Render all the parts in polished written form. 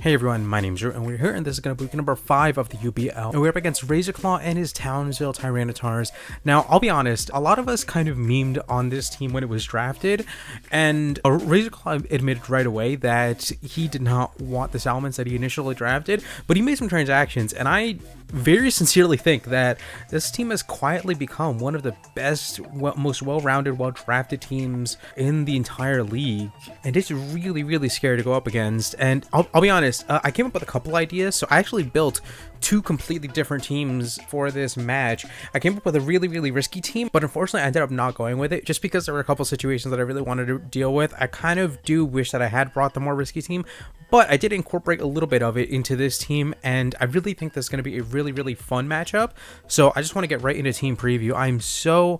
Hey everyone, my name's Drew, and we're here, and this is going to be week number 5 of the UBL, and we're up against RazorrClaww and his Townsville Tyranitars. Now, I'll be honest, a lot of us kind of memed on this team when it was drafted, and RazorrClaww admitted right away that he did not want the Salmons that he initially drafted, but he made some transactions, and I very sincerely think that this team has quietly become one of the best, most well-rounded, well-drafted teams in the entire league, and it's really scary to go up against. And I'll be honest, I came up with a couple ideas, so I actually built two completely different teams for this match. I came up with a really risky team, but unfortunately I ended up not going with it just because there were a couple situations that I really wanted to deal with. I kind of do wish that I had brought the more risky team, but I did incorporate a little bit of it into this team, and I really think this is going to be a really fun matchup. So I just want to get right into team preview. I'm so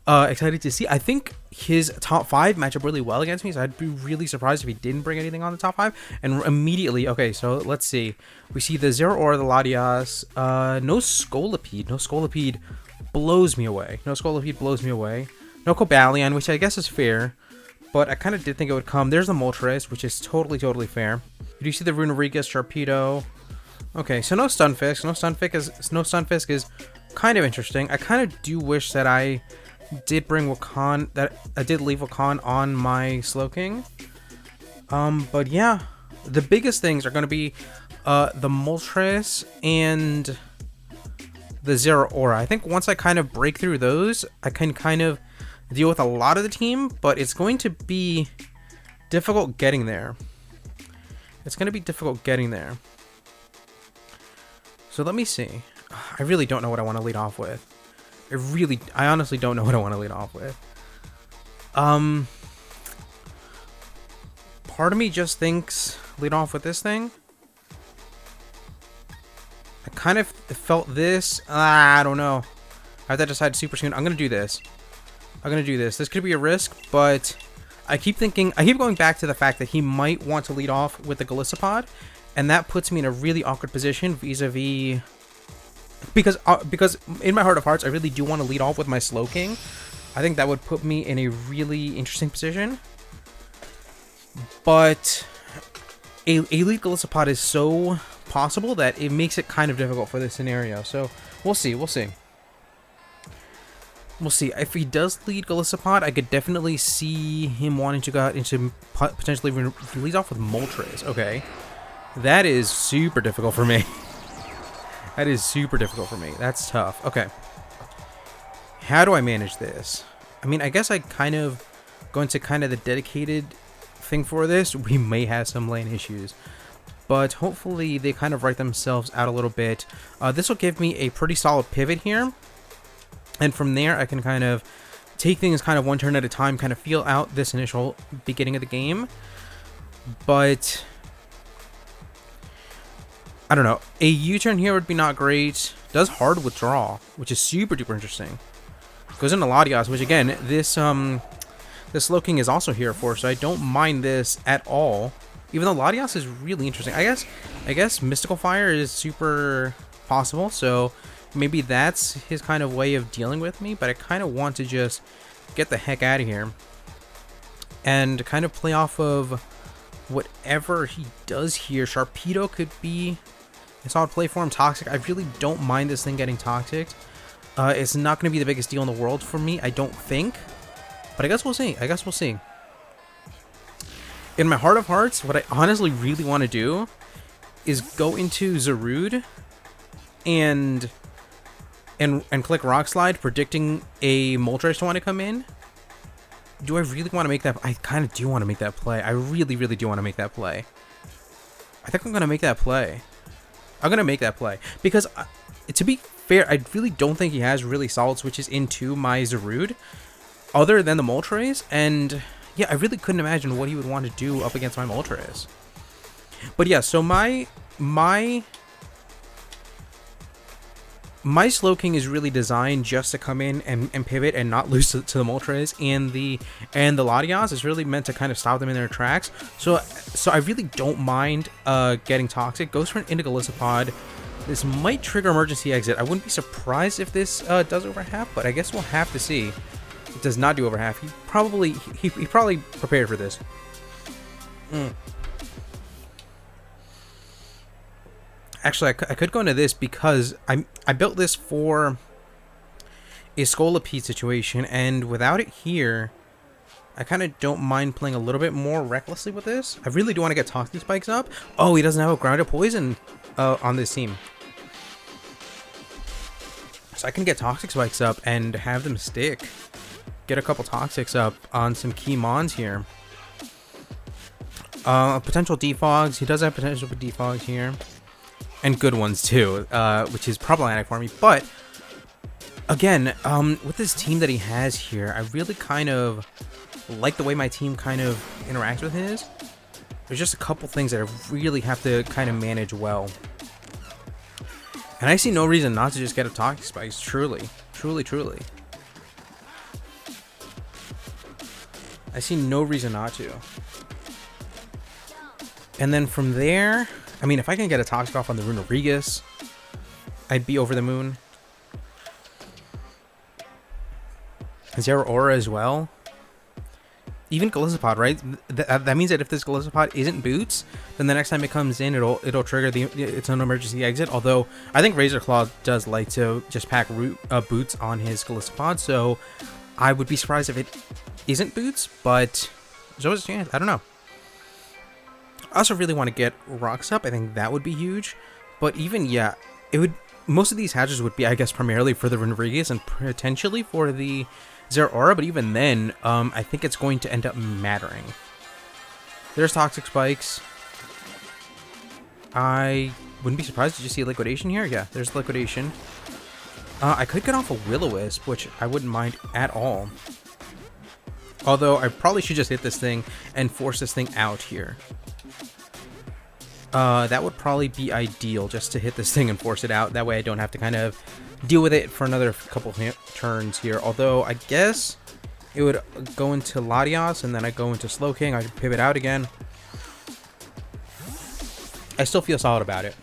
excited to see. I think his top 5 match up really well against me, so I'd be really surprised if he didn't bring anything on the top 5. And immediately, okay, so let's see. We see the ZERAORA, the Latias, no Scolipede. No Scolipede blows me away. No Scolipede blows me away. No Cobalion, which I guess is fair, but I kind of did think it would come. There's the Moltres, which is totally fair. You do see the Runerigas, Sharpedo. Okay, so no Stunfisk. No Stunfisk is kind of interesting. I kind of do wish that I did bring Wakan, that I did leave Wakan on my SLOWKING. But yeah, the biggest things are going to be the Moltres and the ZERAORA. I think once I kind of break through those, I can kind of deal with a lot of the team, but it's going to be difficult getting there. It's going to be difficult getting there. So let me see. I really don't know what I want to lead off with. I honestly don't know what I want to lead off with. Part of me just thinks lead off with this thing. I kind of felt this. I don't know. I have to decide super soon. I'm going to do this. This could be a risk, but I keep going back to the fact that he might want to lead off with the Golisopod, and that puts me in a really awkward position vis-a-vis, because in my heart of hearts, I really do want to lead off with my SLOWKING. I think that would put me in a really interesting position, but a lead Golisopod is so possible that it makes it kind of difficult for this scenario. So we'll see. If he does lead Golisopod, I could definitely see him wanting to go out into potentially lead off with Moltres. Okay, that is super difficult for me. That's tough. Okay, how do I manage this? I mean, I guess I kind of go into kind of the dedicated thing for this. We may have some lane issues, but hopefully they kind of write themselves out a little bit. This will give me a pretty solid pivot here. And from there, I can kind of take things kind of one turn at a time, kind of feel out this initial beginning of the game. But I don't know. A U-turn here would be not great. Does hard withdraw, which is super duper interesting. Goes into Latias, which again, this SLOWKING is also here for, so I don't mind this at all. Even though Latias is really interesting. I guess Mystical Fire is super possible, so maybe that's his kind of way of dealing with me, but I kind of want to just get the heck out of here and kind of play off of whatever he does here. Sharpedo could be a solid play for him. Toxic, I really don't mind this thing getting toxic. It's not going to be the biggest deal in the world for me, I don't think, but I guess we'll see. In my heart of hearts, what I honestly really want to do is go into Zarude and click Rock Slide, predicting a Moltres to want to come in. Do I really want to make that? I kind of do want to make that play. I really do want to make that play. I think I'm going to make that play. Because, to be fair, I really don't think he has really solid switches into my Zarude, other than the Moltres, and yeah, I really couldn't imagine what he would want to do up against my Moltres. But yeah, so my SLOWKING is really designed just to come in and pivot and not lose to the Moltres, and the Latias is really meant to kind of stop them in their tracks. So I really don't mind getting toxic. Goes for an into Golisopod. This might trigger emergency exit. I wouldn't be surprised if this does over half, but I guess we'll have to see. It does not do over half. He probably prepared for this. Actually, I could go into this because I built this for a Scolipede situation, and without it here, I kind of don't mind playing a little bit more recklessly with this. I really do want to get Toxic Spikes up. Oh, he doesn't have a grounded poison on this team. So I can get Toxic Spikes up and have them stick. Get a couple Toxics up on some key mons here. Potential defogs. He does have potential for defogs here. And good ones too, which is problematic for me. But, again, with this team that he has here, I really kind of like the way my team kind of interacts with his. There's just a couple things that I really have to kind of manage well. And I see no reason not to just get a Toxic Spikes, truly. Truly, truly. I see no reason not to. And then from there, I mean, if I can get a Toxic off on the Rune Regus, I'd be over the moon. ZERAORA as well. Even Golisopod, right? That means that if this Golisopod isn't boots, then the next time it comes in, it'll trigger its own emergency exit. Although I think RazorrClaww does like to just pack boots on his Golisopod, so I would be surprised if it isn't boots. But there's always a chance. I don't know. I also really want to get rocks up. I think that would be huge. But even yeah, it would. Most of these hatches would be, I guess, primarily for the Renrigus and potentially for the ZERAORA, but even then, I think it's going to end up mattering. There's Toxic Spikes. I wouldn't be surprised to just see a Liquidation here. Yeah, there's Liquidation. I could get off a Will-O-Wisp, which I wouldn't mind at all. Although, I probably should just hit this thing and force this thing out here. That would probably be ideal, just to hit this thing and force it out. That way I don't have to kind of deal with it for another couple turns here. Although, I guess it would go into Latias, and then I go into SLOWKING. I could pivot out again. I still feel solid about it.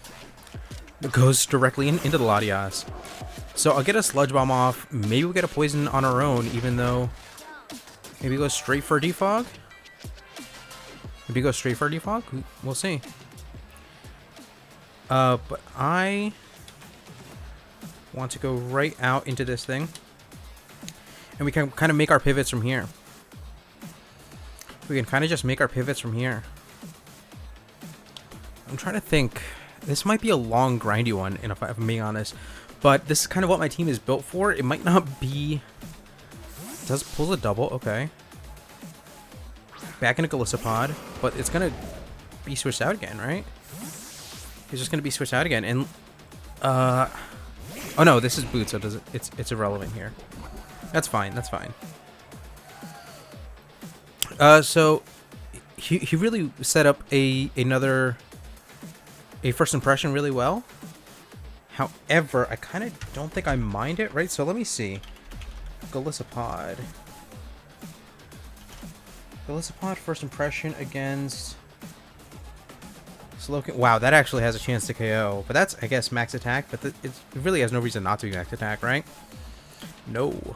It goes directly into the Latias. So I'll get a Sludge Bomb off. Maybe we'll get a Poison on our own, even though... Maybe go straight for a Defog? Maybe go straight for a Defog? We'll see. But I want to go right out into this thing. And we can kind of make our pivots from here. We can kind of just make our pivots from here. I'm trying to think. This might be a long, grindy one, if I'm being honest. But this is kind of what my team is built for. It might not be... It does pull a double. Okay. Back into Golisopod. But it's going to be switched out again, right? It's just going to be switched out again. And, oh no, this is boots, so it's irrelevant here. That's fine, that's fine. So, he really set up a first impression really well. However, I kind of don't think I mind it, right? So let me see. Golisopod. Golisopod first impression against... Wow, that actually has a chance to KO. But that's, I guess, max attack. But it really has no reason not to be max attack, right? No.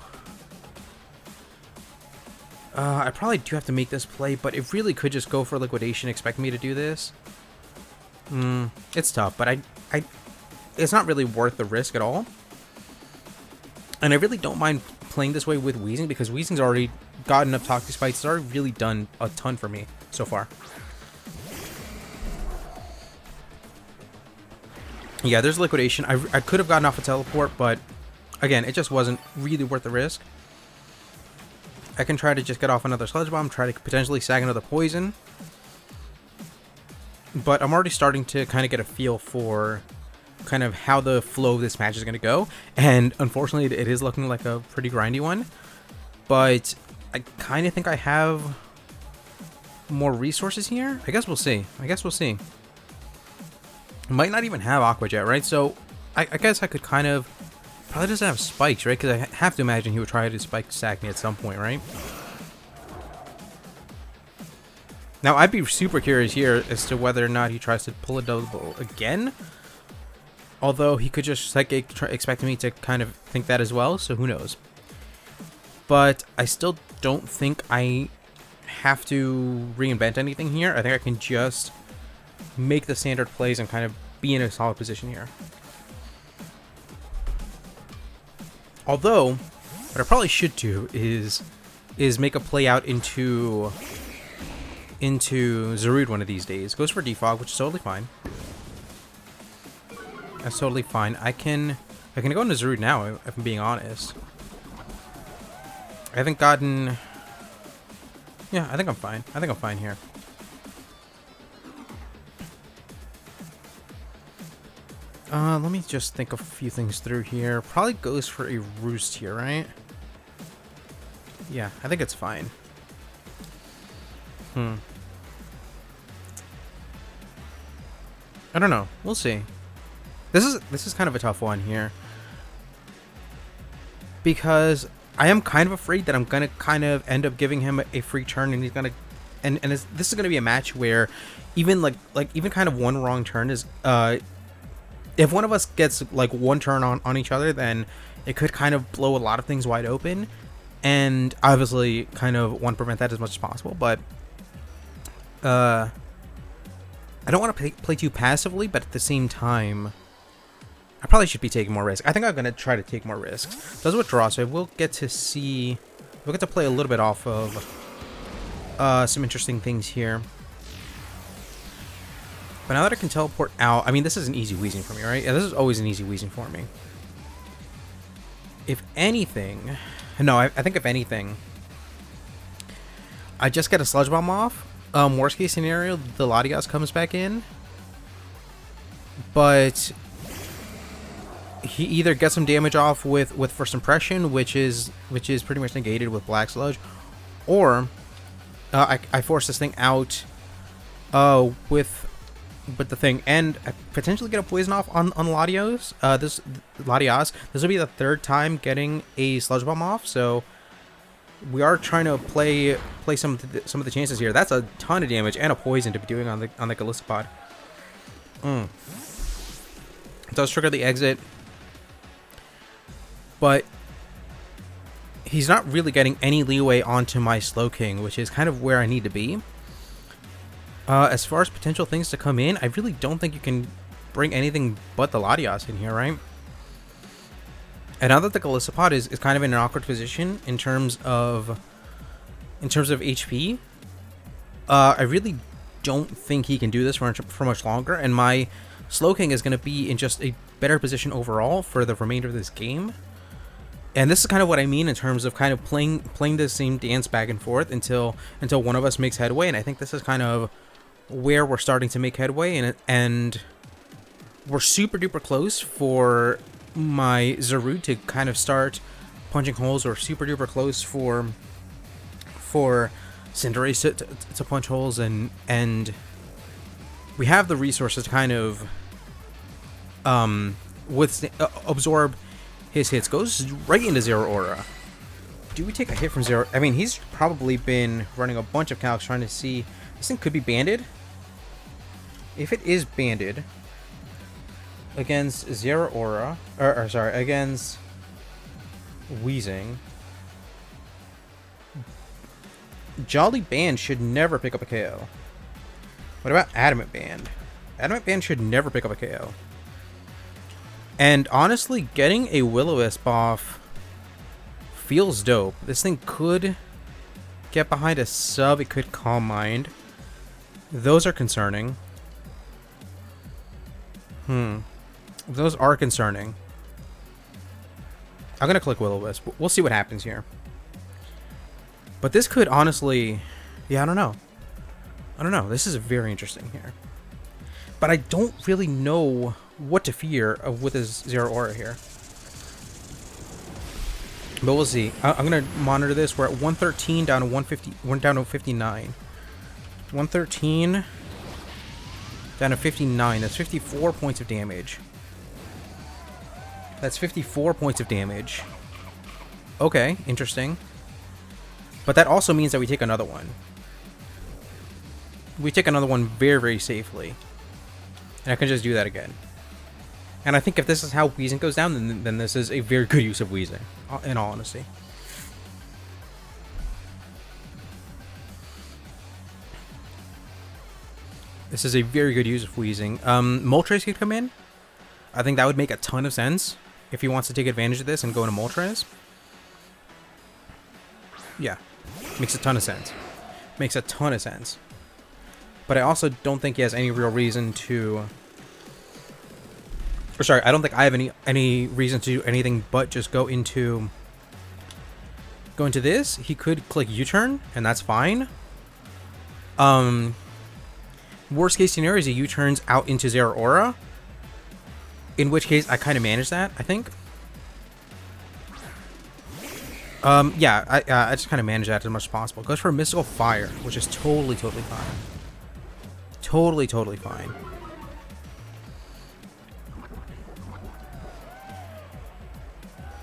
I probably do have to make this play, but it really could just go for Liquidation, expect me to do this. It's tough, but it's not really worth the risk at all. And I really don't mind playing this way with Weezing, because Weezing's already gotten up Toxic Spikes. It's already really done a ton for me so far. Yeah, there's Liquidation. I could have gotten off a Teleport, but again, it just wasn't really worth the risk. I can try to just get off another Sludge Bomb, try to potentially sag another Poison. But I'm already starting to kind of get a feel for kind of how the flow of this match is going to go. And unfortunately, it is looking like a pretty grindy one. But I kind of think I have more resources here. I guess we'll see. Might not even have Aqua Jet, right? So I guess I could kind of... Probably doesn't have spikes, right? Because I have to imagine he would try to spike sack me at some point, right? Now, I'd be super curious here as to whether or not he tries to pull a double again. Although he could just expect me to kind of think that as well, so who knows. But I still don't think I have to reinvent anything here. I think I can just make the standard plays and kind of be in a solid position here. Although, what I probably should do is make a play out into Zarude one of these days. Goes for defog, which is totally fine. That's totally fine. I can go into Zarude now, if I'm being honest. I haven't gotten... Yeah, I think I'm fine. I think I'm fine here. Let me just think a few things through here. Probably goes for a roost here, right? Yeah, I think it's fine. I don't know. We'll see. This is kind of a tough one here. Because I am kind of afraid that I'm going to kind of end up giving him a free turn, and he's going to... And this is going to be a match where even like even kind of one wrong turn is... if one of us gets like one turn on each other, then it could kind of blow a lot of things wide open. And obviously kind of want to prevent that as much as possible. But I don't want to play too passively, but at the same time, I probably should be taking more risk. I think I'm going to try to take more risks. Does withdraw, so we'll get to see... We'll get to play a little bit off of some interesting things here. But now that I can teleport out... I mean, this is an easy wheezing for me, right? Yeah, this is always an easy wheezing for me. If anything... No, I think if anything... I just get a Sludge Bomb off. Worst case scenario, the Latias comes back in. But... he either gets some damage off with First Impression, which is pretty much negated with Black Sludge, or I force this thing out with the thing, and I potentially get a poison off on Latios. Latias. This will be the third time getting a Sludge Bomb off, so we are trying to play some of the chances here. That's a ton of damage and a poison to be doing on the Galistopod. It does trigger the exit. But he's not really getting any leeway onto my Slowking, which is kind of where I need to be. As far as potential things to come in, I really don't think you can bring anything but the Latias in here, right? And now that the Galistopod is kind of in an awkward position in terms of HP, I really don't think he can do this for much longer, and my Slowking is going to be in just a better position overall for the remainder of this game. And this is kind of what I mean in terms of kind of playing the same dance back and forth until one of us makes headway. And I think this is kind of where we're starting to make headway, and we're super duper close for my Zarude to kind of start punching holes, or super duper close for Cinderace to punch holes, and we have the resources to kind of absorb his hits. Goes right into ZERAORA. Do we take a hit from Zero? I mean, he's probably been running a bunch of calcs trying to see. This thing could be banded. If it is banded against ZERAORA, or sorry, against Wheezing, Jolly Band should never pick up a KO. What about Adamant Band? Adamant Band should never pick up a KO. And honestly, getting a Will-O-Wisp off feels dope. This thing could get behind a sub. It could Calm Mind. Those are concerning. Those are concerning. I'm going to click Will-O-Wisp. We'll see what happens here. But this could honestly... Yeah, I don't know. I don't know. This is very interesting here. But I don't really know what to fear with his ZERAORA here. But we'll see. I'm going to monitor this. We're at 113 down to 150. We're down to 59. 113 down to 59. That's 54 points of damage. That's 54 points of damage. Okay, interesting. But that also means that we take another one. We take another one very, very safely. And I can just do that again. And I think if this is how Wheezing goes down, then this is a very good use of Wheezing, in all honesty. This is a very good use of Wheezing. Moltres could come in. I think that would make a ton of sense if he wants to take advantage of this and go into Moltres. Yeah, makes a ton of sense. Makes a ton of sense. But I also don't think he has any real reason to... Or sorry, I don't think I have any reason to do anything but just go into this. He could click U-turn, and that's fine. Worst case scenario is he U-turns out into ZERAORA. In which case, I kind of manage that, I think. Yeah, I just kind of manage that as much as possible. Goes for a Mystical Fire, which is totally fine. Totally fine.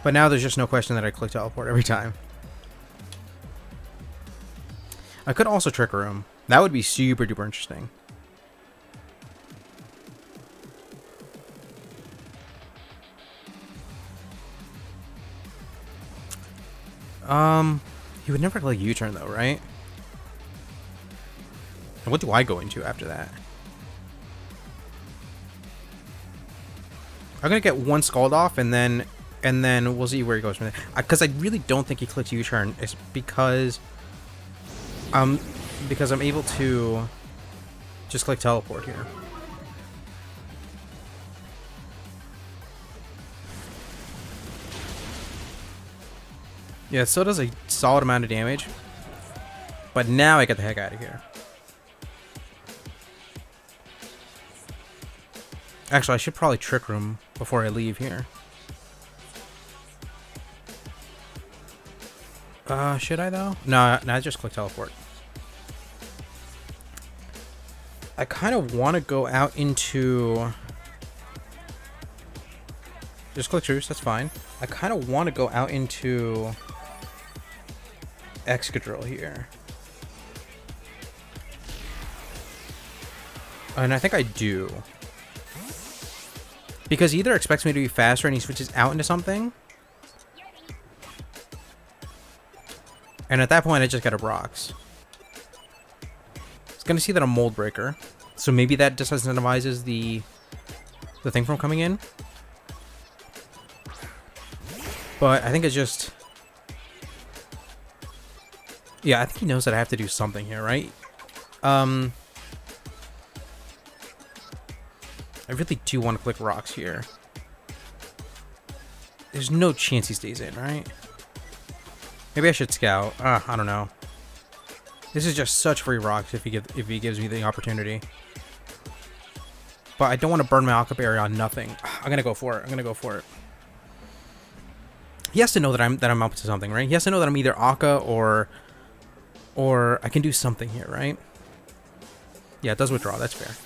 But now there's just no question that I click Teleport every time. I could also Trick Room. That would be super duper interesting. He would never like U-turn though, right? And what do I go into after that? I'm gonna get one Scald off, and then we'll see where he goes from there. Because I really don't think he clicks U-turn. It's because I'm able to just click Teleport here. Yeah, it still does a solid amount of damage. But now I get the heck out of here. Actually, I should probably Trick Room before I leave here. Should I though? No, I just click Teleport. I kind of want to go out into... Just click Truce, that's fine. I kind of want to go out into... Excadrill here. And I think I do. Because he either expects me to be faster and he switches out into something. And at that point, I just got a Brox. It's going to see that I'm Mold Breaker. So maybe that disincentivizes the thing from coming in. But I think it's just... Yeah, I think he knows that I have to do something here, right? I really do want to click Rocks here. There's no chance he stays in, right? Maybe I should Scout. I don't know. This is just such free Rocks if he gives me the opportunity. But I don't want to burn my Aqua Berry on nothing. I'm gonna go for it. He has to know that I'm up to something, right? He has to know that I'm either Aqua or I can do something here, right? Yeah, it does withdraw. That's fair.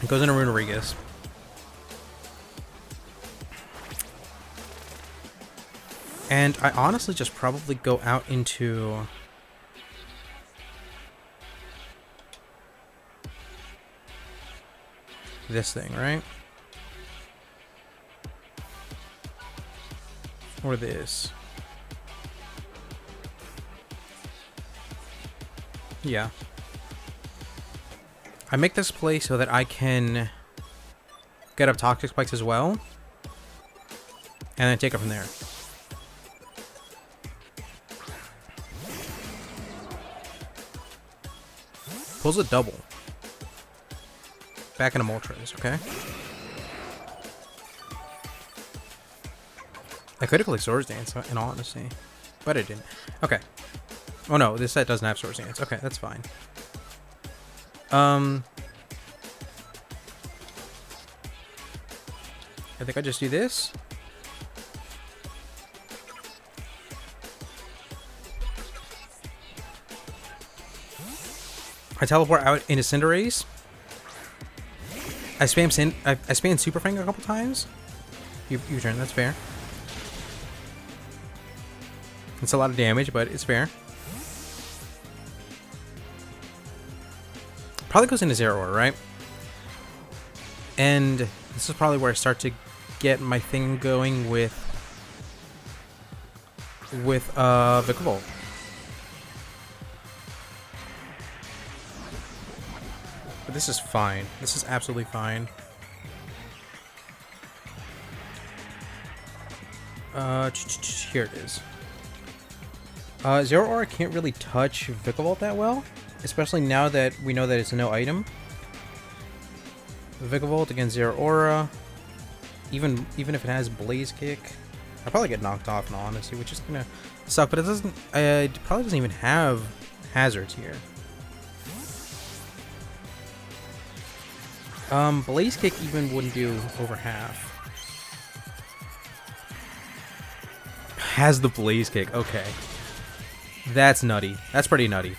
It goes into Runerigus. And I honestly just probably go out into... this thing, right? Or this. Yeah. I make this play so that I can get up Toxic Spikes as well. And then take it from there. Pulls a double. Back into Moltres, okay? I could have clicked Swords Dance, in all honesty. But I didn't. Okay. Oh no, this set doesn't have Swords Dance. Okay, that's fine. I think I just do this. I teleport out into Cinderace. I spam Super Fang a couple times. U-turn, that's fair. It's a lot of damage, but it's fair. Probably goes into ZERAORA, right? And this is probably where I start to get my thing going with Vikavolt. But this is fine. This is absolutely fine. Here it is. ZERAORA can't really touch Vikavolt that well, especially now that we know that it's a no item. Vikavolt against ZERAORA, even if it has Blaze Kick, I'll probably get knocked off in all honesty, which is gonna suck. But it doesn't. It probably doesn't even have hazards here. Blaze Kick even wouldn't do over half. Has the Blaze Kick? Okay. That's nutty. That's pretty nutty.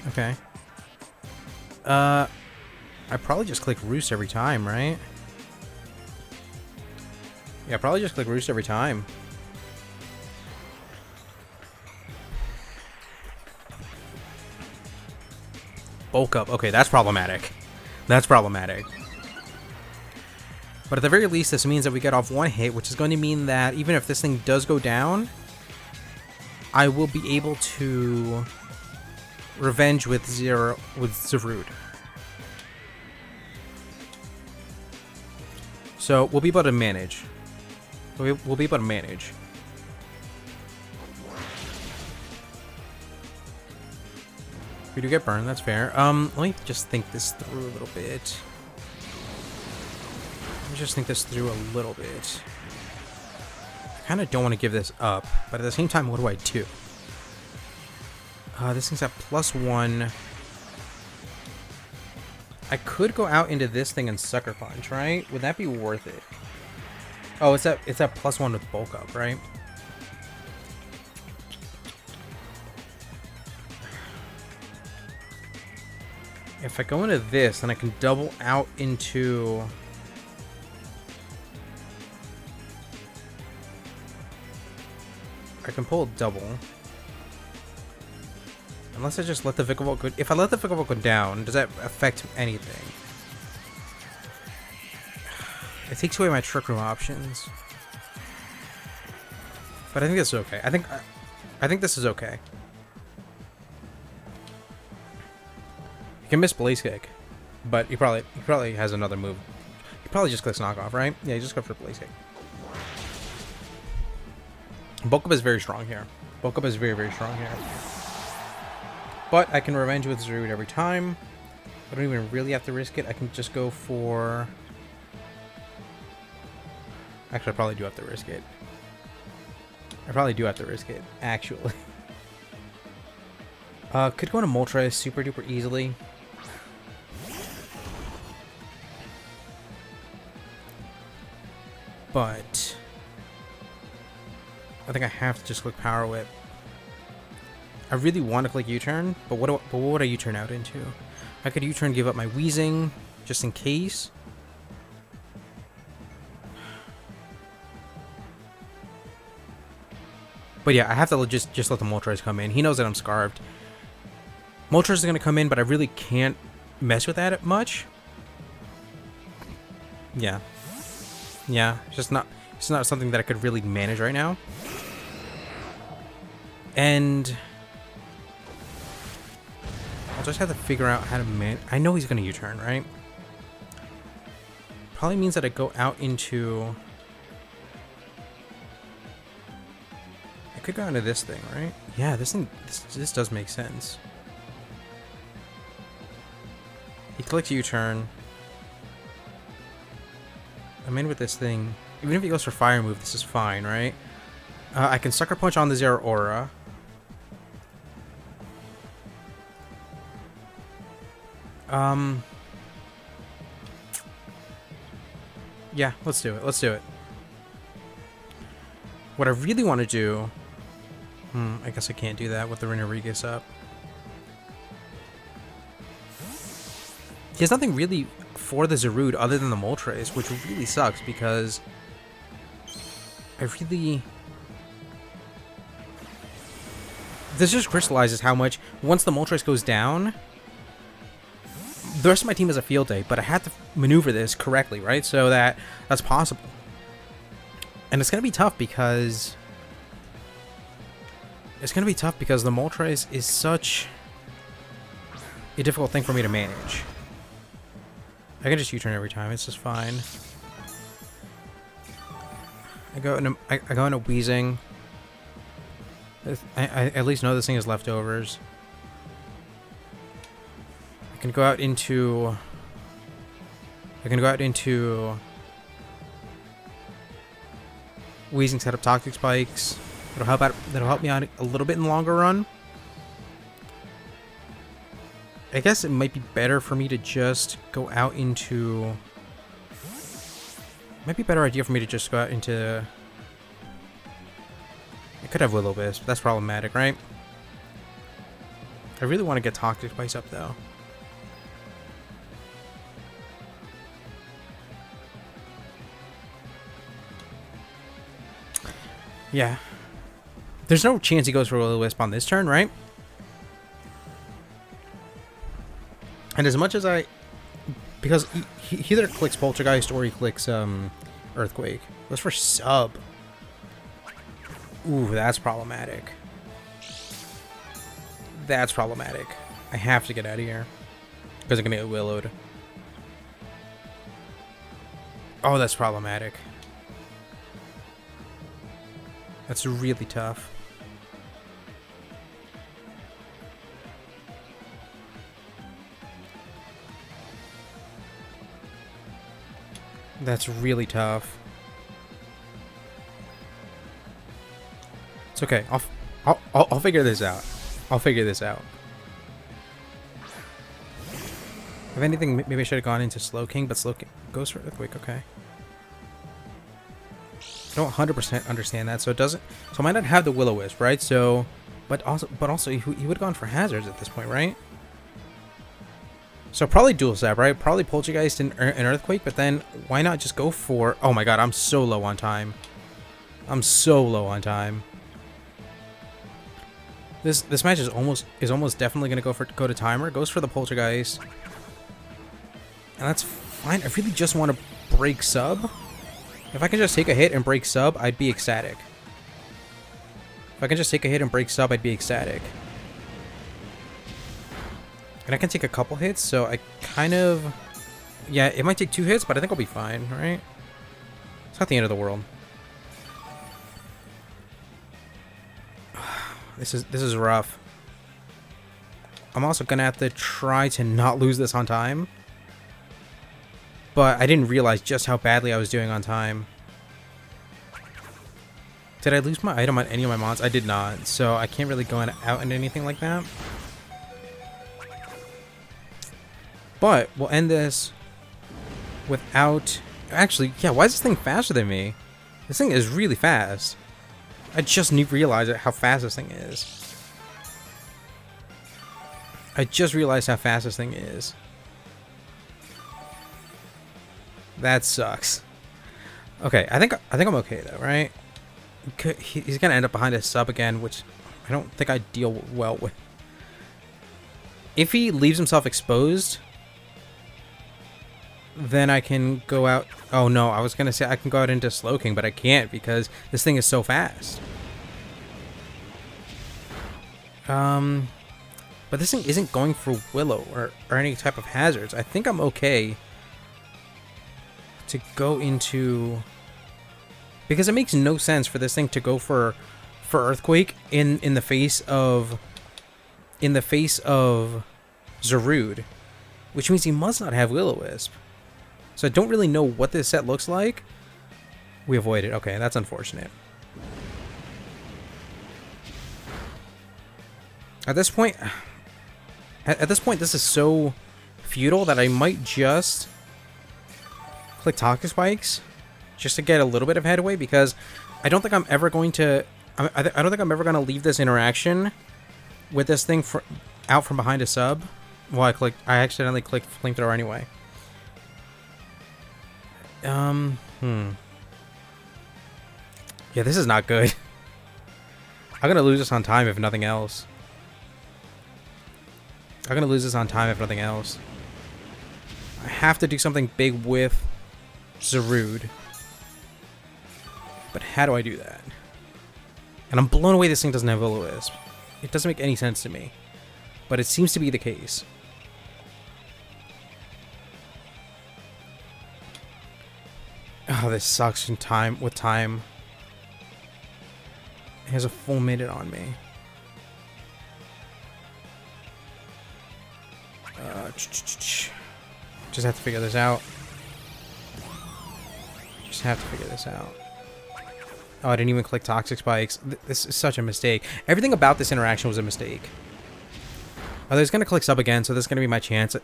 Okay. I probably just click Roost every time, right? Yeah, probably just click Roost every time. Bulk up. Okay, that's problematic. That's problematic. But at the very least, this means that we get off one hit, which is going to mean that even if this thing does go down, I will be able to revenge with Zarude. So we'll be able to manage. We'll be able to manage. We do get burned, that's fair. Let me just think this through a little bit. Let me just think this through a little bit. I kind of don't want to give this up, but at the same time, what do I do? This thing's at +1. I could go out into this thing and Sucker Punch, right? Would that be worth it? Oh, it's at +1 with bulk up, right? If I go into this, then I can double out into... I can pull a double. Unless I just let the Vikavolt go... If I let the Vikavolt go down, does that affect anything? It takes away my Trick Room options. But I think this is okay. I think this is okay. He can miss Blaze Kick, but he probably has another move. He probably just clicks knockoff, right? Yeah, he just goes for Blaze Kick. Bulk up is very strong here. Bulk up is very, very strong here. But I can revenge with Zarude every time. I don't even really have to risk it. I can just go for... Actually, I probably do have to risk it. I probably do have to risk it, actually. Could go into Moltres super duper easily. But I think I have to just click Power Whip. I really want to click U-turn, but what would I U-turn out into? I could U-turn, give up my Wheezing, just in case. But yeah, I have to just let the Moltres come in. He knows that I'm Scarved. Moltres is going to come in, but I really can't mess with that much. Yeah. Yeah, it's not something that I could really manage right now. And I'll just have to figure out how to I know he's going to U-turn, right? Probably means that I go out into... I could go into this thing, right? Yeah, this does make sense. He clicks U-turn. I'm in with this thing. Even if he goes for Fire Move, this is fine, right? I can Sucker Punch on the ZERAORA. Yeah, let's do it. Let's do it. What I really want to do... I guess I can't do that with the Renorigus up. He has nothing really for the Zarude other than the Moltres, which really sucks because I really... This just crystallizes how much, once the Moltres goes down, the rest of my team has a field day, but I had to maneuver this correctly, right? So that's possible. And it's going to be tough because... the Moltres is such... a difficult thing for me to manage. I can just U-turn every time. It's just fine. I go into wheezing. I at least know this thing is leftovers. I can go out into wheezing, set up toxic spikes. That'll help me out a little bit in the longer run. I guess it might be better for me to just go out into... Might be a better idea for me to just go out into... I could have Will-O-Wisp. That's problematic, right? I really want to get Toxic Spice up, though. Yeah. There's no chance he goes for Will-O-Wisp on this turn, right? And as much as I... Because he either clicks Poltergeist or he clicks Earthquake. Goes for sub. Ooh, that's problematic. That's problematic. I have to get out of here. Because I'm going to get Willowed. Oh, that's problematic. That's really tough. That's really tough. It's okay. I'll figure this out. I'll figure this out. If anything, maybe I should have gone into SLOWKING, but SLOWKING goes for Earthquake. Okay. I don't 100% understand that, so it doesn't. So I might not have the Will-O-Wisp, right? So, but also, he would have gone for hazards at this point, right? So probably dual zap, right? Probably Poltergeist and Earthquake, but then why not just go for... Oh my god, I'm so low on time. I'm so low on time. This match is almost definitely gonna go to timer. Goes for the Poltergeist. And that's fine. I really just want to break sub. If I can just take a hit and break sub, I'd be ecstatic. If I can just take a hit and break sub, I'd be ecstatic. And I can take a couple hits, so I kind of... Yeah, it might take 2 hits, but I think I'll be fine, right? It's not the end of the world. This is rough. I'm also gonna have to try to not lose this on time. But I didn't realize just how badly I was doing on time. Did I lose my item on any of my mons? I did not, so I can't really go out into anything like that. But we'll end this without... Actually, yeah, why is this thing faster than me? This thing is really fast. I just realized how fast this thing is. I just realized how fast this thing is. That sucks. Okay, I think I'm okay though, right? He's gonna end up behind a sub again, which I don't think I deal well with. If he leaves himself exposed, then I can go out... Oh no, I was gonna say I can go out into SLOWKING, but I can't because this thing is so fast. But this thing isn't going for Willow or any type of hazards. I think I'm okay to go into... Because it makes no sense for this thing to go for Earthquake in the face of Zarude, which means he must not have Will-O-Wisp. So I don't really know what this set looks like. We avoided. Okay, that's unfortunate. At this point, this is so futile that I might just click Toxic Spikes just to get a little bit of headway, because I don't think I'm ever going to... I don't think I'm ever going to leave this interaction with this thing out from behind a sub. Well, I accidentally clicked Flamethrower anyway. Yeah, this is not good. I'm gonna lose this on time if nothing else. I have to do something big with Zarude. But how do I do that? And I'm blown away this thing doesn't have Will-O-Wisp. It doesn't make any sense to me. But it seems to be the case. Oh, this sucks in time with time. He has a full minute on me. Just have to figure this out. Just have to figure this out. Oh, I didn't even click toxic spikes. This is such a mistake. Everything about this interaction was a mistake. Oh, there's gonna click sub again, so this is gonna be my chance.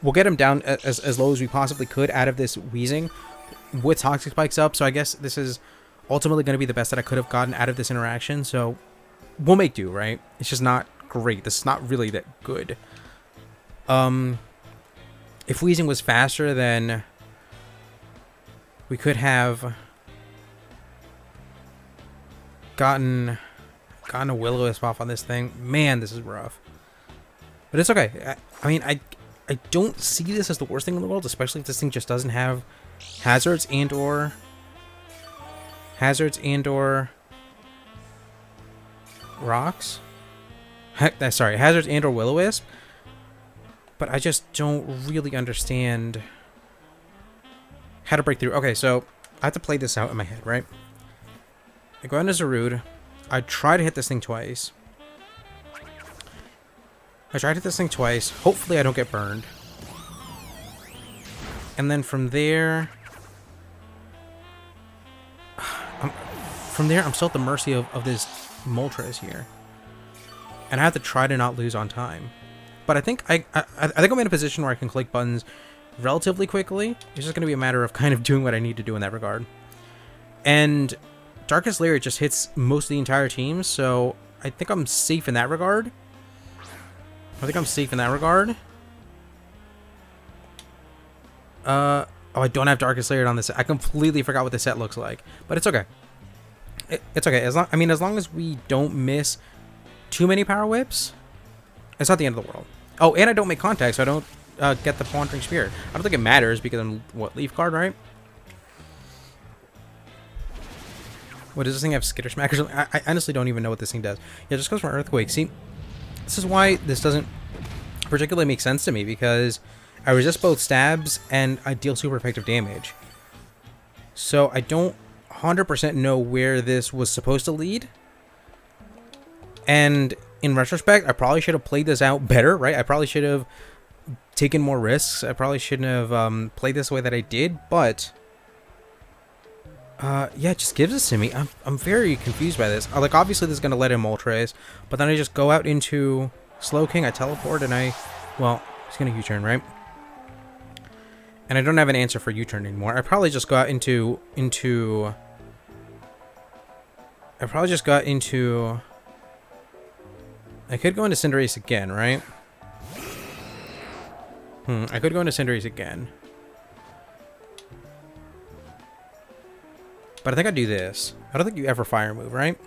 We'll get him down as low as we possibly could out of this wheezing with toxic spikes up. So I guess this is ultimately going to be the best that I could have gotten out of this interaction. So we'll make do, right? It's just not great. This is not really that good. If wheezing was faster, then we could have gotten a will-o-wisp off on this thing. Man, this is rough. But it's okay. I mean, I don't see this as the worst thing in the world, especially if this thing just doesn't have hazards and or rocks. Sorry, hazards and or will-o-wisp. But I just don't really understand how to break through. Okay, so I have to play this out in my head, right? I go into Zarude. I try to hit this thing twice. Hopefully I don't get burned. And then from there... I'm still at the mercy of this Moltres here. And I have to try to not lose on time. But I think I think I'm in a position where I can click buttons relatively quickly. It's just going to be a matter of kind of doing what I need to do in that regard. And Darkest Lair just hits most of the entire team, so I think I'm safe in that regard. Oh, I don't have Darkest Layered on this. I completely forgot what the set looks like, but it's okay. It's okay. As long as we don't miss too many power whips, it's not the end of the world. Oh, and I don't make contact, so I don't get the Wandering Spirit. I don't think it matters because I'm leaf guard, right? What does this thing have? Skitter Smack or something? I honestly don't even know what this thing does. Yeah, it just goes for Earthquake. See, this is why this doesn't particularly make sense to me, because I resist both stabs and I deal super effective damage. So I don't 100% know where this was supposed to lead. And in retrospect, I probably should have played this out better, right? I probably should have taken more risks. I probably shouldn't have played this the way that I did, but yeah, it just gives this to me. I'm very confused by this. Like, obviously this is going to let in Moltres, but then I just go out into SLOWKING, I teleport, and well, he's going to U-turn, right? And I don't have an answer for U-turn anymore. I probably just got into I could go into Cinderace again, right? I could go into Cinderace again. But I think I'd do this. I don't think you ever fire move, right?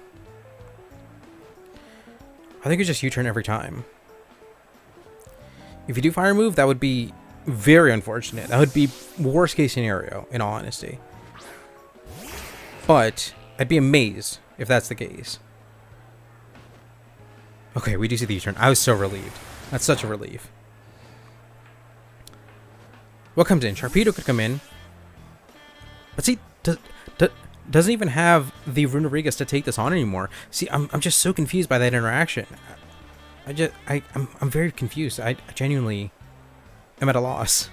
I think you just U-turn every time. If you do fire move, that would be very unfortunate. That would be worst case scenario, in all honesty. But I'd be amazed if that's the case. Okay, we do see the U-turn. I was so relieved. That's such a relief. What comes in? Sharpedo could come in. But see, doesn't even have the Runerigas to take this on anymore. See, I'm just so confused by that interaction. I'm very confused. I genuinely am at a loss.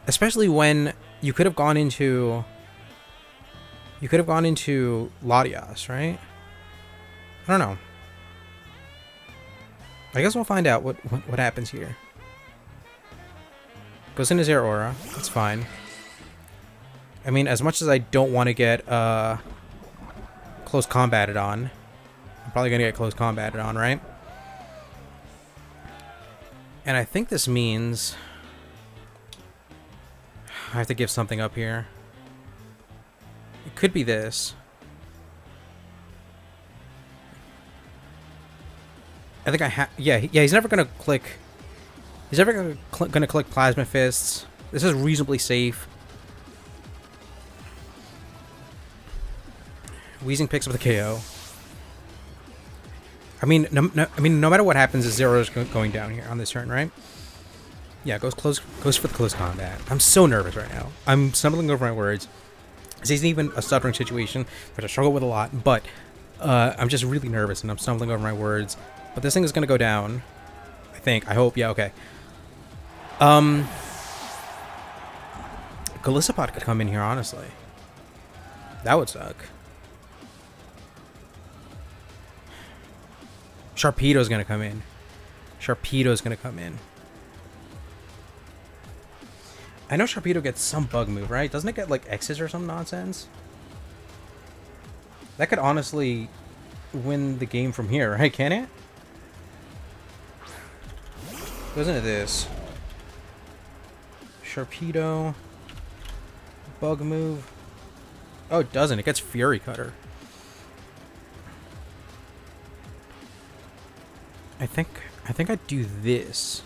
Especially when you could have gone into Latias, right? I don't know. I guess we'll find out what happens here. Goes into ZERAORA. That's fine. I mean, as much as I don't want to get close combated on, I'm probably going to get close combated on, right? And I think this means I have to give something up here. It could be this. I think I have. Yeah, he's never going to click. He's never going to click Plasma Fists. This is reasonably safe. Wheezing picks up the KO. I mean, no matter what happens, Zero's going down here on this turn, right? Yeah, goes for the close combat. I'm so nervous right now. I'm stumbling over my words. This isn't even a stuttering situation, which I struggle with a lot, but I'm just really nervous and I'm stumbling over my words. But this thing is gonna go down. I think. I hope. Yeah, okay. Galissapod could come in here, honestly. That would suck. Sharpedo's gonna come in. Sharpedo's gonna come in. I know Sharpedo gets some bug move, right? Doesn't it get like X's or some nonsense? That could honestly win the game from here, right? Can it? Goes into this. Sharpedo. Bug move. Oh, it doesn't. It gets Fury Cutter. I think I'd do this.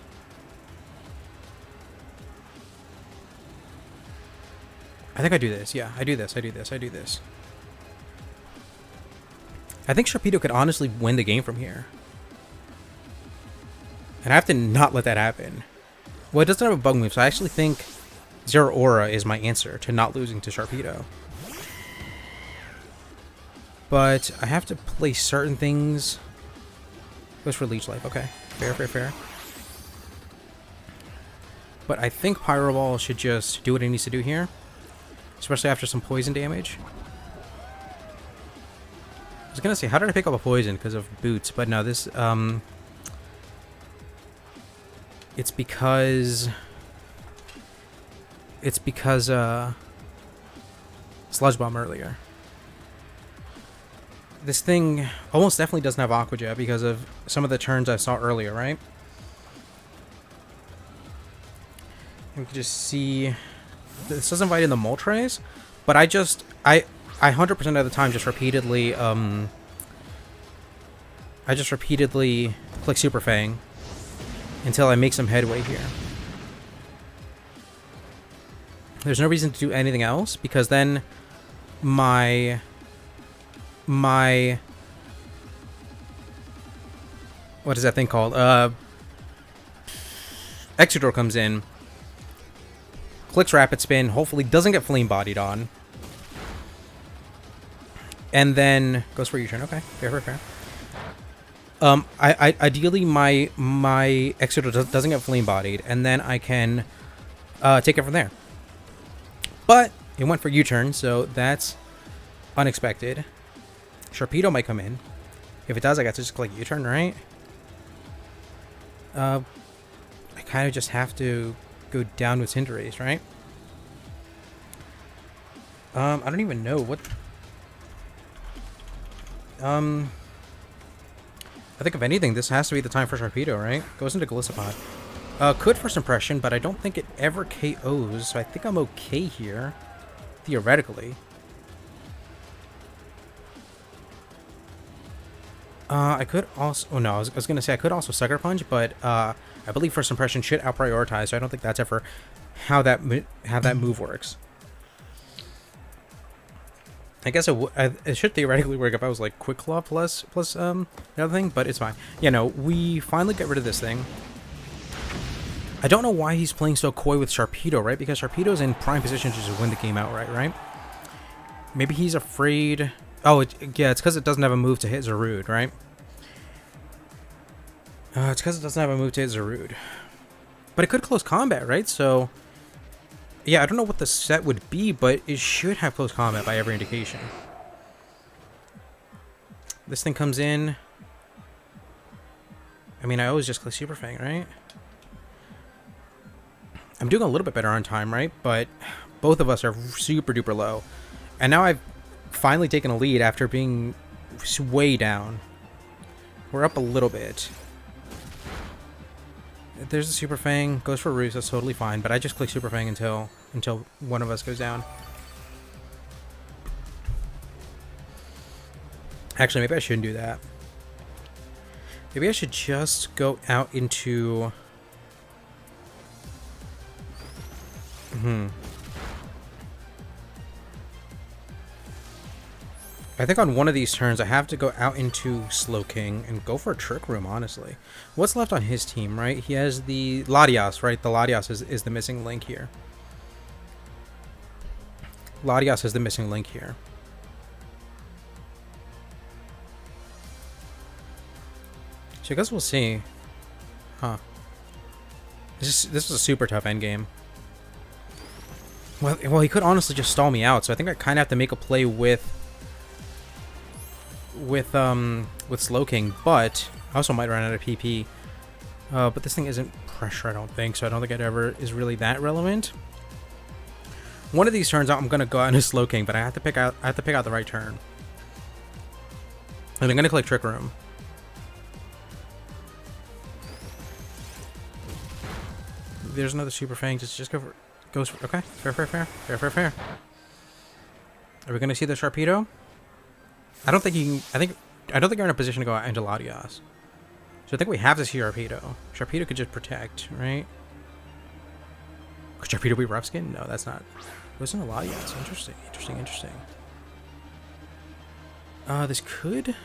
I think I do this. Yeah, I do this. I do this. I do this. I think Sharpedo could honestly win the game from here. And I have to not let that happen. Well, it doesn't have a bug move, so I actually think ZERAORA is my answer to not losing to Sharpedo. But I have to play certain things. Goes for Leech Life. Okay. Fair, fair, fair. But I think Pyro Ball should just do what it needs to do here. Especially after some poison damage. I was gonna say, how did I pick up a poison? Because of boots. But no, this, It's because Sludge Bomb earlier. This thing almost definitely doesn't have Aqua Jet because of some of the turns I saw earlier, right? You can just see this doesn't invite in the Moltres, but I 100% of the time just repeatedly click Super Fang until I make some headway here. There's no reason to do anything else because then my what is that thing called? Exeggutor comes in, clicks Rapid Spin, hopefully doesn't get Flame Bodied on, and then goes for U-turn. Okay, fair, fair, fair. Ideally my Exeggutor doesn't get Flame Bodied, and then I can take it from there. But it went for U-turn, so that's unexpected. Sharpedo might come in. If it does, I got to just click U-turn, right? I kind of just have to go down with Cinderace, right? I don't even know what... I think if anything, this has to be the time for Sharpedo, right? Goes into Galissapod. Could First Impression, but I don't think it ever KOs, so I think I'm okay here. Theoretically. I could also... Oh no, I was going to say I could also Sucker Punch, but I believe First Impression should out-prioritize, so I don't think that's ever how that move works. I guess it should theoretically work if I was like Quick Claw plus the other thing, but it's fine. You know, we finally get rid of this thing. I don't know why he's playing so coy with Sharpedo, right? Because Sharpedo's in prime position to just win the game outright, right? Maybe he's afraid... Oh, yeah, it's because it doesn't have a move to hit Zarude, right? It's because it doesn't have a move to hit Zarude. But it could close combat, right? So, yeah, I don't know what the set would be, but it should have close combat by every indication. This thing comes in. I mean, I always just click Super Fang, right? I'm doing a little bit better on time, right? But both of us are super duper low. And now I've finally taken a lead after being way down. We're up a little bit. There's a Super Fang. Goes for Roost. That's totally fine. But I just click Super Fang until one of us goes down. Actually, maybe I shouldn't do that. Maybe I should just go out into... I think on one of these turns I have to go out into SLOWKING and go for a Trick Room, honestly. What's left on his team, right? He has the Latias, right? The Latias is the missing link here. Latias is the missing link here. So I guess we'll see. Huh. This is a super tough endgame. Well, he could honestly just stall me out, so I think I kind of have to make a play with SLOWKING, but I also might run out of PP. But this thing isn't pressure, I don't think, so I don't think it ever is really that relevant. One of these turns I'm gonna go out into SLOWKING, but I have to pick out the right turn. And I'm gonna click Trick Room. There's another Super Fang. Just go for okay. Fair. Are we gonna see the Sharpedo? I don't think you can. I don't think you're in a position to go out into Latias. So I think we have to see Sharpedo. Sharpedo could just protect, right? Could Sharpedo be rough skin? No, that's not. It wasn't a Latias. Interesting. This could.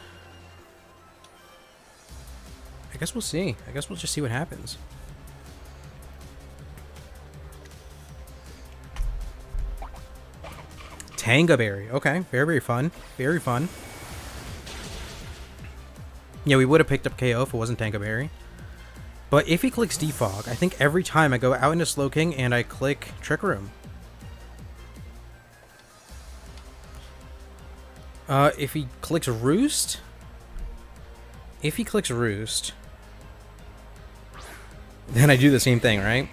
I guess we'll see. I guess we'll just see what happens. Tangaberry. Okay, very fun. Very fun. Yeah, we would have picked up KO if it wasn't Tangaberry. But if he clicks Defog, I think every time I go out into SLOWKING and I click Trick Room. If he clicks Roost... then I do the same thing, right?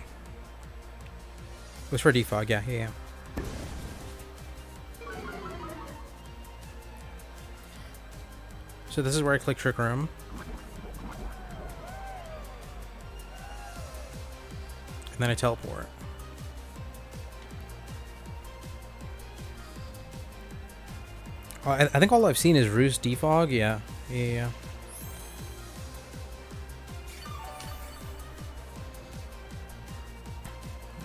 It was for Defog, yeah. So this is where I click Trick Room. And then I teleport. Oh, I think all I've seen is Roost Defog. Yeah.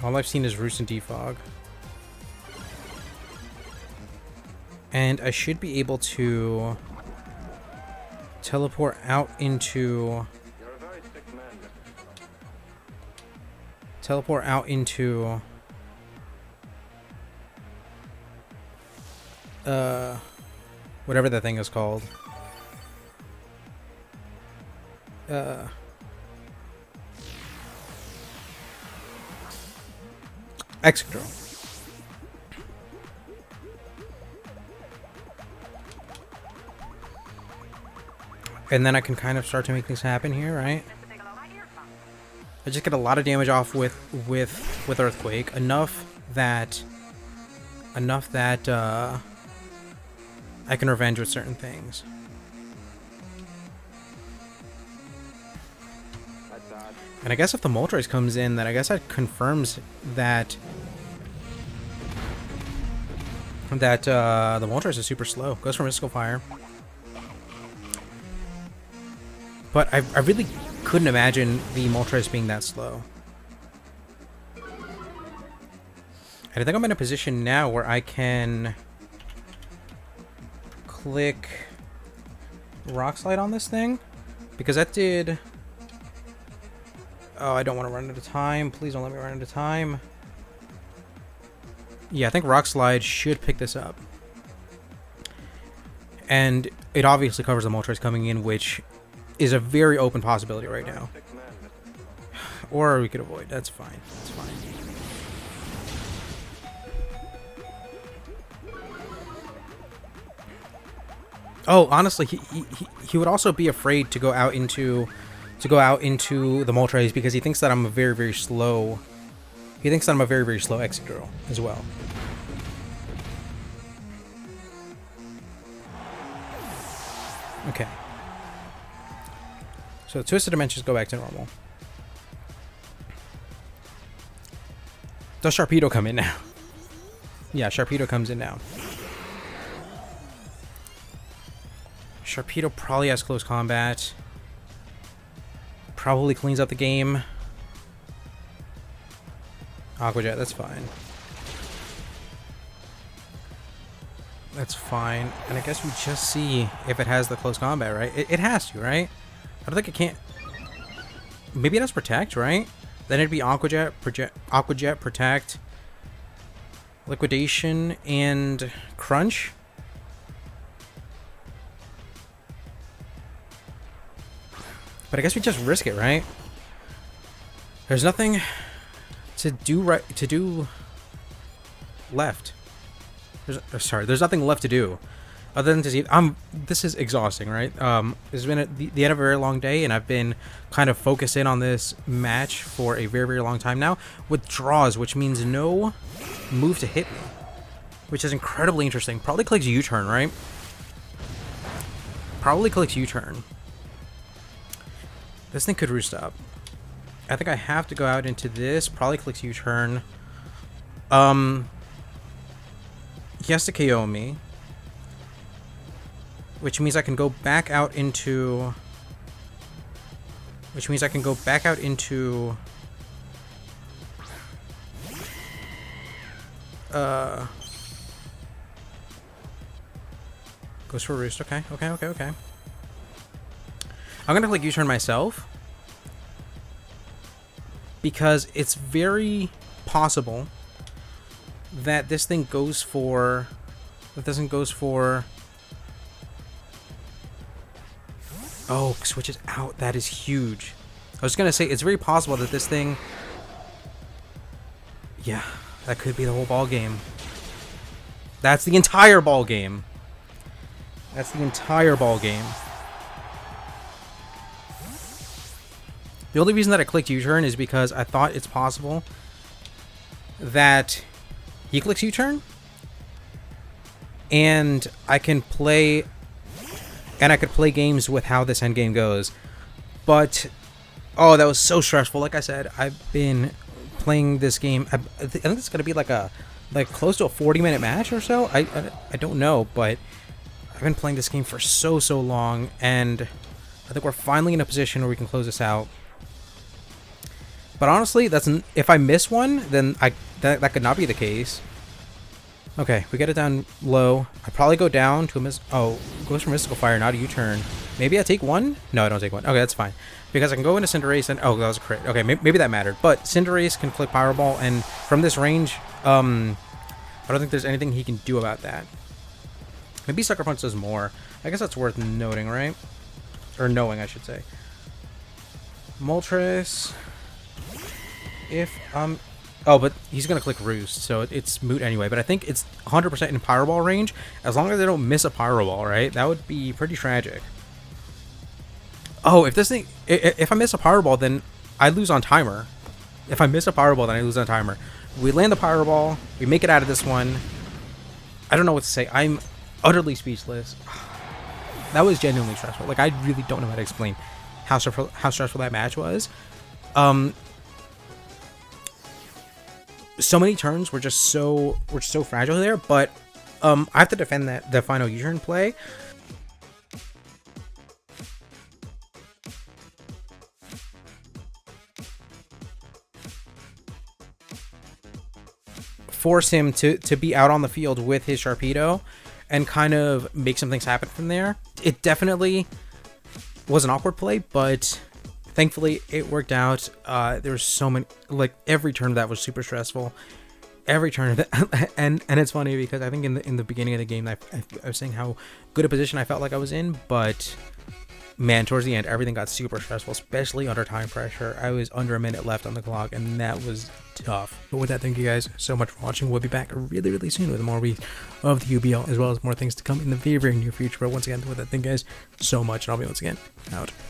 All I've seen is Roost and Defog. And I should be able to teleport out into... whatever that thing is called. Excadrill. And then I can kind of start to make things happen here, right? I just get a lot of damage off with Earthquake, enough that I can revenge with certain things. And I guess if the Moltres comes in, then I guess that confirms that the Moltres is super slow. Goes for Mystical Fire. But I really couldn't imagine the Moltres being that slow. And I think I'm in a position now where I can click Rock Slide on this thing, because that did... Oh, I don't want to run out of time. Please don't let me run out of time. Yeah, I think Rock Slide should pick this up. And it obviously covers the Moltres coming in, which is a very open possibility right now. Or we could avoid. That's fine. That's fine. Oh, honestly, he would also be afraid to go out into the Moltres because he thinks that I'm a very slow. He thinks that I'm a very slow Excadrill as well. Okay. So Twisted Dimensions go back to normal. Does Sharpedo come in now? Yeah, Sharpedo comes in now. Sharpedo probably has close combat. Probably cleans up the game. Aqua Jet, that's fine. That's fine. And I guess we just see if it has the close combat, right? It has to, right? I don't think it can't. Maybe it has protect, right? Then it'd be Aquajet, protect, liquidation, and crunch. But I guess we just risk it, right? There's nothing to do left. There's nothing left to do other than to see. This is exhausting, right? This has been the end of a very long day, and I've been kind of focused in on this match for a very, very long time now with draws, which means no move to hit me, which is incredibly interesting. Probably clicks U-turn, right? Probably clicks U-turn. This thing could roost up. I think I have to go out into this. Probably clicks U-turn. He has to KO me, which means I can go back out into. Goes for a roost. Okay. I'm gonna click U-turn myself because it's very possible that this thing goes for. Oh, switches out. That is huge. I was gonna say it's very possible that this thing. Yeah, that could be the whole ball game. That's the entire ball game. The only reason that I clicked U-turn is because I thought it's possible that he clicks U-turn and I can play games with how this endgame goes. But oh, that was so stressful. Like I said, I've been playing this game. I think it's gonna be like close to a 40-minute match or so. I don't know, but I've been playing this game for so long, and I think we're finally in a position where we can close this out. But honestly, if I miss one, then that could not be the case. Okay, we get it down low. I probably go down to a miss. Oh, goes for Mystical Fire, not a U-turn. Maybe I take one? No, I don't take one. Okay, that's fine. Because I can go into Cinderace and... Oh, that was a crit. Okay, maybe that mattered. But Cinderace can click Power Ball, and from this range, I don't think there's anything he can do about that. Maybe Sucker Punch does more. I guess that's worth noting, right? Or knowing, I should say. Moltres... Oh, but he's gonna click Roost, so it's moot anyway. But I think it's 100% in Power Ball range, as long as they don't miss a Power Ball, right? That would be pretty tragic. Oh, if I miss a Power Ball, then I lose on timer. If I miss a Power Ball, then I lose on timer. We land the Power Ball, we make it out of this one. I don't know what to say. I'm utterly speechless. That was genuinely stressful. Like, I really don't know how to explain how stressful that match was. So many turns were just so fragile there, but I have to defend the final U-turn play. Force him to be out on the field with his Sharpedo and kind of make some things happen from there. It definitely was an awkward play, but thankfully it worked out. There was so many, like every turn of that was super stressful. Every turn of that, and it's funny because I think in the beginning of the game I was saying how good a position I felt like I was in, but man, towards the end everything got super stressful, especially under time pressure. I was under a minute left on the clock, and that was tough. But with that, thank you guys so much for watching. We'll be back really soon with more weeks of the UBL, as well as more things to come in the very near future. But once again, with that, thank you guys so much, and I'll be once again out.